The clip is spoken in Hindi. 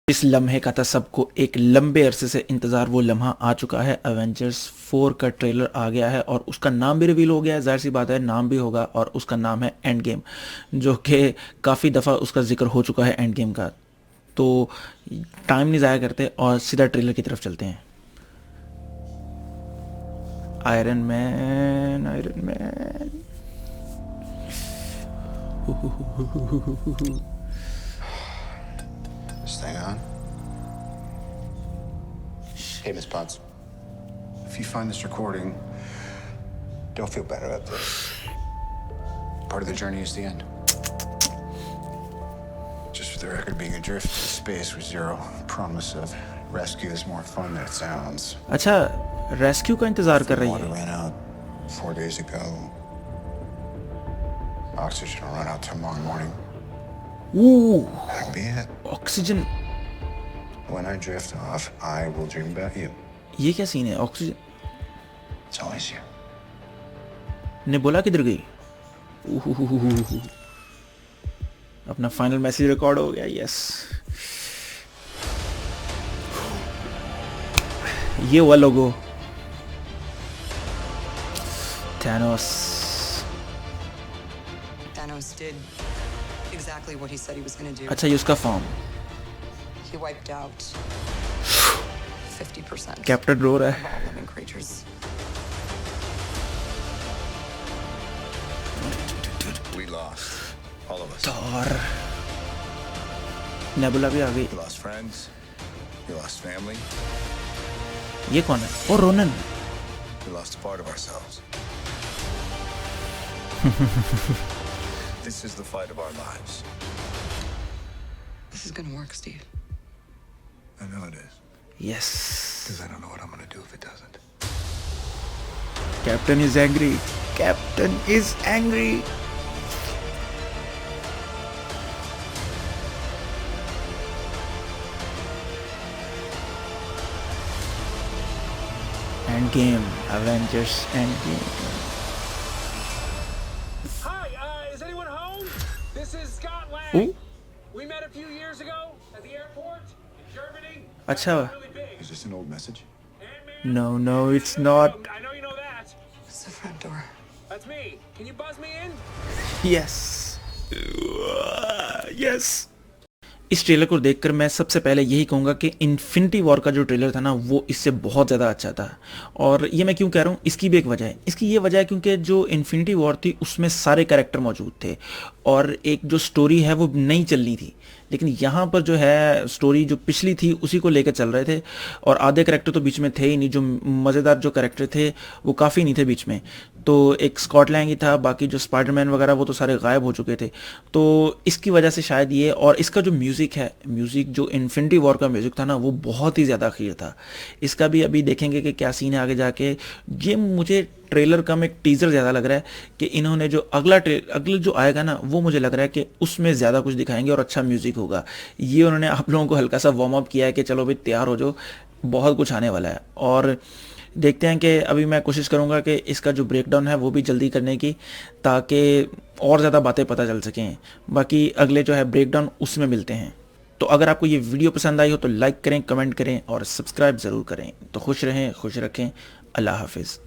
इस लम्हे का था सबको एक लंबे अरसे से इंतज़ार, वो लम्हा आ चुका है। एवेंजर्स 4 का ट्रेलर आ गया है और उसका नाम भी रिवील हो गया है। ज़ाहिर सी बात है नाम भी होगा और उसका नाम है एंड गेम, जो कि काफ़ी दफ़ा उसका जिक्र हो चुका है एंड गेम का। तो टाइम नहीं ज़ाया करते और सीधा ट्रेलर की तरफ चलते हैं। Iron man, iron man. This thing on? Hey, Miss Potts. If you find this recording, don't feel better about this. Part of the journey is the end. Just for the record, being adrift in space with zero promise of rescue is more fun than it sounds. अच्छा, रेस्क्यू का इंतज़ार कर रही Water है। ran out 4 days ago. Oxygen will run out tomorrow morning. That'll be it. Oxygen, When I drift off, I will dream about you. ये क्या सीन है? Oxygen It's always you. ने बोला किधर गई? अपना फाइनल मैसेज रिकॉर्ड हो गया। यस, ये हुआ लोगो। Thanos. Thanos did exactly what he said he was going to do. अच्छा, ये उसका फॉर्म। He wiped out 50% कैप्टन रो रहा of है। all living creatures. We lost. All of us. Thor, nebula भी आ गई। We lost friends. We lost family. ये कौन है? ओ, Ronan. We lost a part of ourselves. This is the fight of our lives. This is going to work, Steve. I know it is. Yes, Because I don't know what I'm going to do if it doesn't. Captain is angry, captain is angry. End game, Avengers end game. Hi, is anyone home? This is Scott Lang. Ooh. We met a few years ago at the airport in Germany. अच्छा, Really big. Is this an old message? Ant-Man. no, no, it's not. I know you know that. It's the front door. That's me. Can you buzz me in? Yes, yes. इस ट्रेलर को देखकर मैं सबसे पहले यही कहूँगा कि इन्फिनिटी वॉर का जो ट्रेलर था ना, वो इससे बहुत ज़्यादा अच्छा था। और ये मैं क्यों कह रहा हूँ, इसकी भी एक वजह है। इसकी ये वजह है क्योंकि जो इन्फिनिटी वॉर थी उसमें सारे कैरेक्टर मौजूद थे और एक जो स्टोरी है वो नई चलनी थी। लेकिन यहाँ पर जो है स्टोरी जो पिछली थी उसी को लेकर चल रहे थे और आधे कैरेक्टर तो बीच में थे ही नहीं। जो मज़ेदार जो कैरेक्टर थे वो काफ़ी नहीं थे बीच में। तो एक स्कॉट लैंग ही था, बाकी जो स्पाइडरमैन वगैरह वो तो सारे गायब हो चुके थे। तो इसकी वजह से शायद ये, और इसका जो म्यूज़िक है, म्यूज़िक जो इन्फिनिटी वॉर का म्यूज़िक था ना, वो बहुत ही ज़्यादा अखीर था। इसका भी अभी देखेंगे कि क्या सीन है आगे जाके। ये मुझे ट्रेलर का में एक टीज़र ज़्यादा लग रहा है कि इन्होंने जो अगला जो आएगा ना, वो मुझे लग रहा है कि उसमें ज़्यादा कुछ दिखाएंगे और अच्छा म्यूज़िक होगा। ये उन्होंने आप लोगों को हल्का सा वार्म अप किया है कि चलो भाई तैयार हो जाओ, बहुत कुछ आने वाला है। और देखते हैं कि अभी मैं कोशिश करूंगा कि इसका जो ब्रेकडाउन है वो भी जल्दी करने की, ताकि और ज़्यादा बातें पता चल सकें। बाकी अगले जो है ब्रेकडाउन उसमें मिलते हैं। तो अगर आपको ये वीडियो पसंद आई हो तो लाइक करें, कमेंट करें और सब्सक्राइब ज़रूर करें। तो खुश रहें, खुश रखें। अल्लाह हाफिज़।